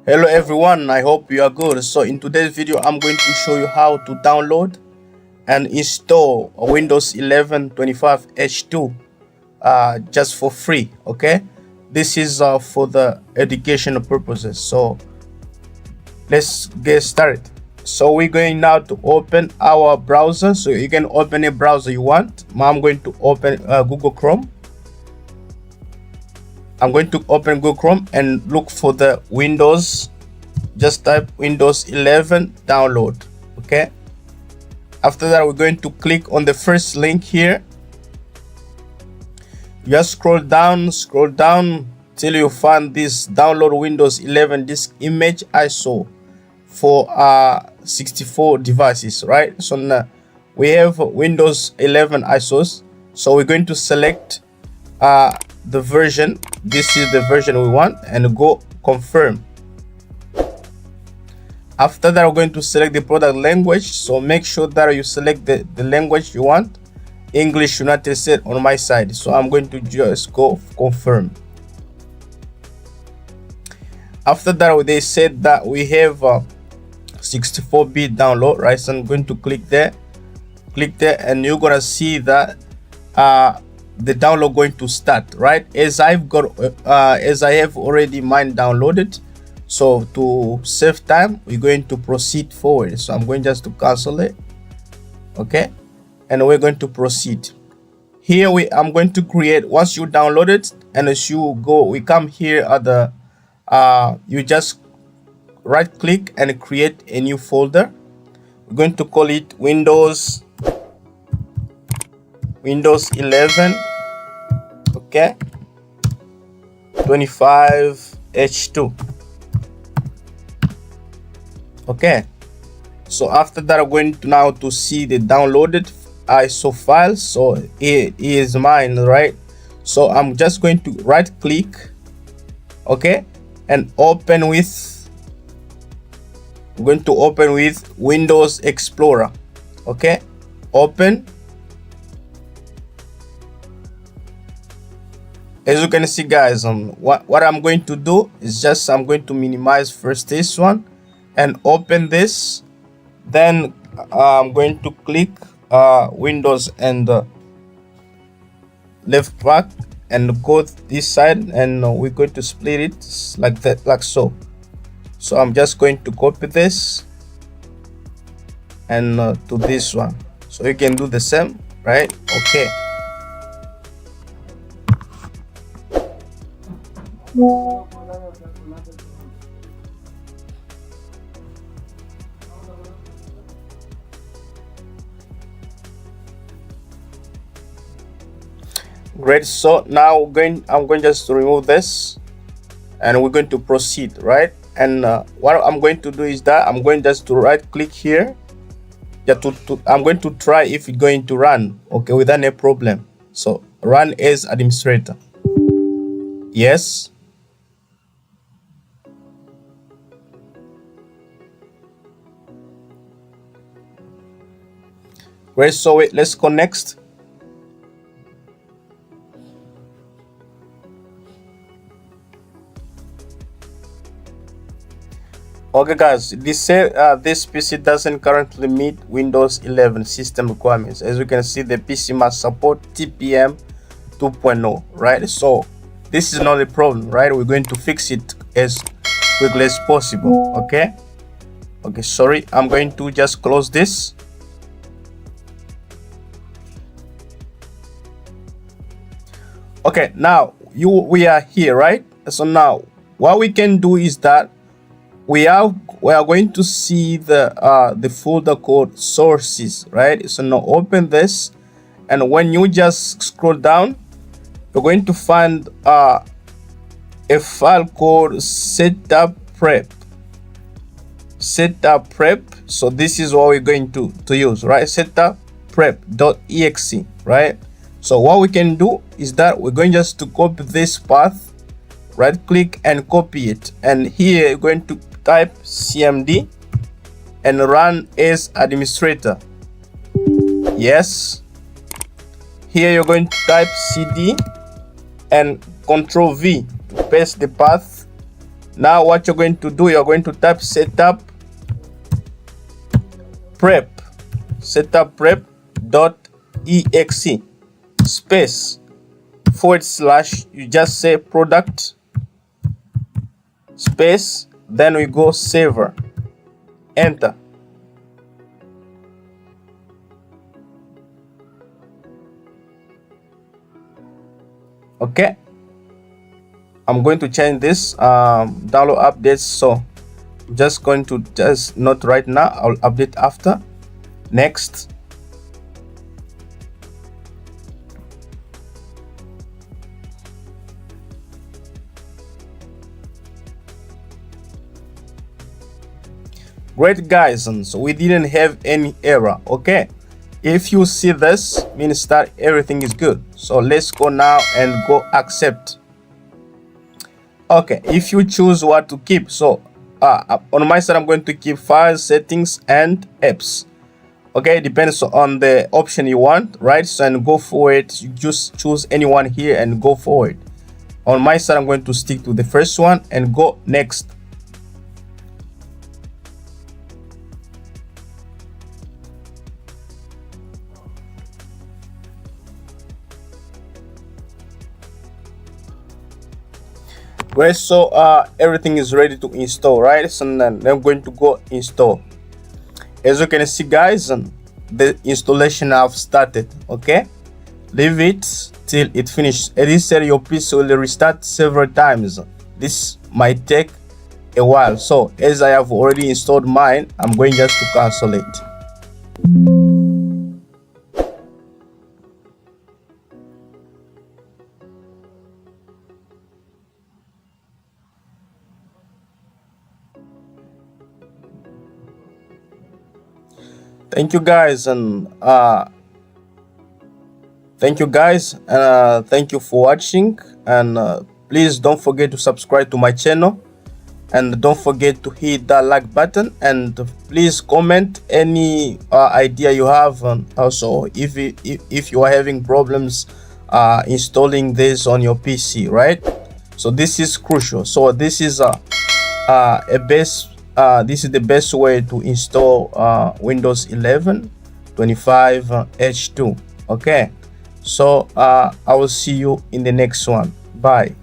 Hello everyone, I hope you are good. So in today's video I'm going to show you how to download and install Windows 11 25H2 just for free. Okay, this is for the educational purposes. So let's get started. So we're going now to open our browser. So you can open a browser you want. I'm going to open Google Chrome. I'm going to open Google Chrome and look for the Windows. Just type Windows 11 download. Okay, after that we're going to click on the first link here. Just scroll down till you find this download Windows 11 disk image ISO for 64 devices, right? So now we have Windows 11 ISOs, so we're going to select the version. This is the version we want and go confirm. After that, we're going to select the product language. So make sure that you select the language you want. English United States on my side. So I'm going to just go confirm. After that, they said that we have 64-bit download, right? So I'm going to click there, and you're gonna see that the download going to start, right? As I have already mine downloaded. So to save time, we're going to proceed forward. So I'm going just to cancel it. Okay, and we're going to proceed. Here I'm going to create, once you download it, and as you go, we come here at the you just right click and create a new folder. We're going to call it Windows 11. Okay, 25H2. Okay, so after that I'm going to now to see the downloaded ISO file. So it is mine, right? So I'm just going to right click, okay, and open with, I'm going to open with Windows Explorer. Okay, open. As you can see, guys, what I'm going to do is just I'm going to minimize first this one and open this. Then I'm going to click Windows and left back and go this side, and we're going to split it like that, like so. So I'm just going to copy this and to this one. So you can do the same, right? Okay. Great. So now I'm going just to remove this, and we're going to proceed, right? And what I'm going to do is that I'm going just to right click here. Yeah, I'm going to try if it's going to run. Okay, without any problem. So run as administrator. Yes. Great. So wait, let's go next. Okay, guys, this PC doesn't currently meet Windows 11 system requirements. As you can see, the PC must support TPM 2.0, right? So this is not a problem, right? We're going to fix it as quickly as possible. Okay, sorry, I'm going to just close this. Okay, now we are here, right? So now what we can do is that we are going to see the folder called sources, right? So now open this, and when you just scroll down, you're going to find a file called setup prep. So this is what we're going to use, right? Setup prep.exe, right? So what we can do is that we're going just to copy this path, right click and copy it, and here you're going to type cmd and run as administrator. Yes. Here you're going to type cd and Ctrl V to paste the path Now what you're going to do, you're going to type setup prep .exe space / you just say product space, then we go server, enter. Okay, I'm going to change this download updates, so just going to not right now, I'll update after. Next. Great guys, and so we didn't have any error. Okay, if you see this, means that everything is good. So let's go now and go accept. Okay, if you choose what to keep, so on my side I'm going to keep files, settings and apps. Okay, depends on the option you want, right? So and go for it, you just choose anyone here and go for it. On my side I'm going to stick to the first one and go next. Great, so everything is ready to install, right? So then I'm going to go install. As you can see guys, the installation have started. Okay, leave it till it finishes. As I said, your PC will restart several times. This might take a while, so as I have already installed mine, I'm going just to cancel it. Thank you guys, and thank you for watching, and please don't forget to subscribe to my channel, and don't forget to hit that like button, and please comment any idea you have, and also if you are having problems installing this on your PC, right? So this is crucial. So this is this is the best way to install Windows 11 25 H2. Okay, so I will see you in the next one. Bye.